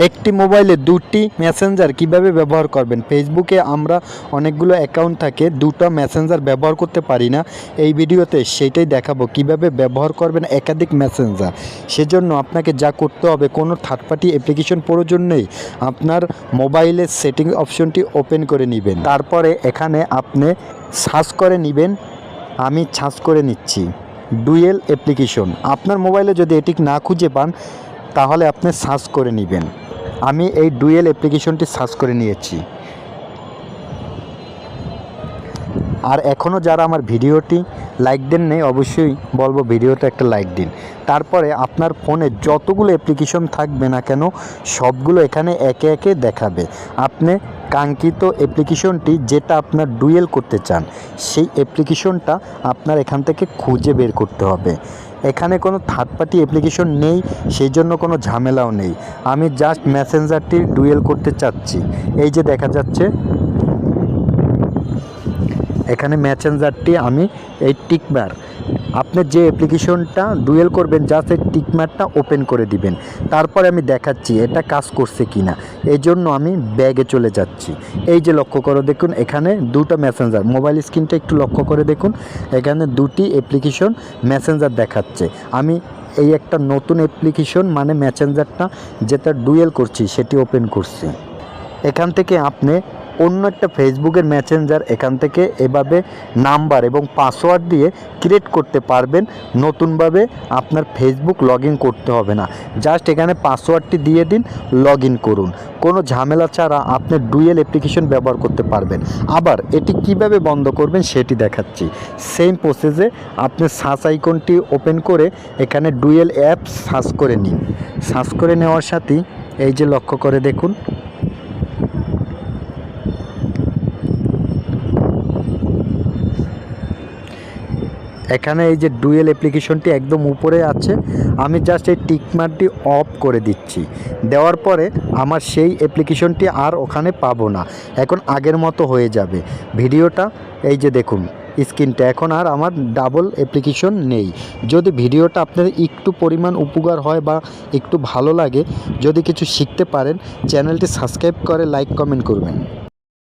একটি মোবাইলে দুটি মেসেঞ্জার কিভাবে ব্যবহার করবেন। ফেসবুকে আমরা অনেকগুলো অ্যাকাউন্ট থাকে, দুটো মেসেঞ্জার ব্যবহার করতে পারি না। এই ভিডিওতে সেটাই দেখাবো কিভাবে ব্যবহার করবেন একাধিক মেসেঞ্জার। সেজন্য আপনাকে যা করতে হবে, কোনো থার্ড পার্টি অ্যাপ্লিকেশন প্রয়োজন নেই। আপনার মোবাইলের সেটিং অপশনটি ওপেন করে নেবেন, তারপরে এখানে আপনি সার্চ করে নেবেন। আমি সার্চ করে নিচ্ছি ডুয়েল অ্যাপ্লিকেশন। আপনার মোবাইলে যদি এটি না খুঁজে পান তাহলে আপনি সার্চ করে নেবেন। আমি এই ডুয়েল অ্যাপ্লিকেশনটি সার্চ করে নিয়েছি। আর এখনও যারা আমার ভিডিওটি লাইক দেন নেই, অবশ্যই বলবো ভিডিওটা একটা লাইক দিন। তারপরে আপনার ফোনে যতগুলো অ্যাপ্লিকেশন থাকবে না কেন সবগুলো এখানে একে একে দেখাবে। আপনি কাঙ্ক্ষিত অ্যাপ্লিকেশনটি যেটা আপনার ডুয়েল করতে চান সেই অ্যাপ্লিকেশনটা আপনার এখান থেকে খুঁজে বের করতে হবে। এখানে কোনো থার্ড পার্টি অ্যাপ্লিকেশন নেই, সেই জন্য কোনো ঝামেলাও নেই। আমি জাস্ট মেসেঞ্জারটি ডুয়েল করতে চাচ্ছি। এই যে দেখা যাচ্ছে এখানে মেসেঞ্জারটি আমি এই টিকমার, আপনি যে অ্যাপ্লিকেশনটা ডুয়েল করবেন জাস্ট এই টিকমারটা ওপেন করে দিবেন। তারপরে আমি দেখাচ্ছি এটা কাজ করছে কি না। এই জন্য আমি ব্যাগে চলে যাচ্ছি। এই যে লক্ষ্য করে দেখুন এখানে দুটো মেসেঞ্জার, মোবাইল স্ক্রিনটা একটু লক্ষ্য করে দেখুন, এখানে দুটি অ্যাপ্লিকেশন মেসেঞ্জার দেখাচ্ছে। আমি এই একটা নতুন অ্যাপ্লিকেশন মানে মেসেঞ্জারটা যেটা ডুয়েল করছি সেটি ওপেন করছি। এখান থেকে আপনি অন্য একটা ফেসবুকের মেসেঞ্জার এখান থেকে এভাবে নাম্বার এবং পাসওয়ার্ড দিয়ে ক্রিয়েট করতে পারবেন। নতুনভাবে আপনার ফেসবুক লগ ইন করতে হবে না, জাস্ট এখানে পাসওয়ার্ডটি দিয়ে দিন, লগ ইন করুন। কোনো ঝামেলা ছাড়া আপনি ডুয়েল অ্যাপ্লিকেশন ব্যবহার করতে পারবেন। আবার এটি কিভাবে বন্ধ করবেন সেটি দেখাচ্ছি। সেম প্রসেসে আপনি সার্চ আইকনটি ওপেন করে এখানে ডুয়েল অ্যাপ সার্চ করে নিন। সার্চ করে নেওয়ার সাথেই এই যে লক্ষ্য করে দেখুন এখানে এই যে ডুয়েল অ্যাপ্লিকেশনটি একদম উপরে আছে। আমি জাস্ট এই টিকমার্কটি অফ করে দিচ্ছি। দেওয়ার পরে আমার সেই অ্যাপ্লিকেশনটি আর ওখানে পাবো না, এখন আগের মতো হয়ে যাবে। ভিডিওটা এই যে দেখুন স্ক্রিনটা, এখন আর আমার ডাবল অ্যাপ্লিকেশন নেই। যদি ভিডিওটা আপনার একটু পরিমাণ উপকার হয় বা একটু ভালো লাগে, যদি কিছু শিখতে পারেন, চ্যানেলটি সাবস্ক্রাইব করে লাইক কমেন্ট করবেন।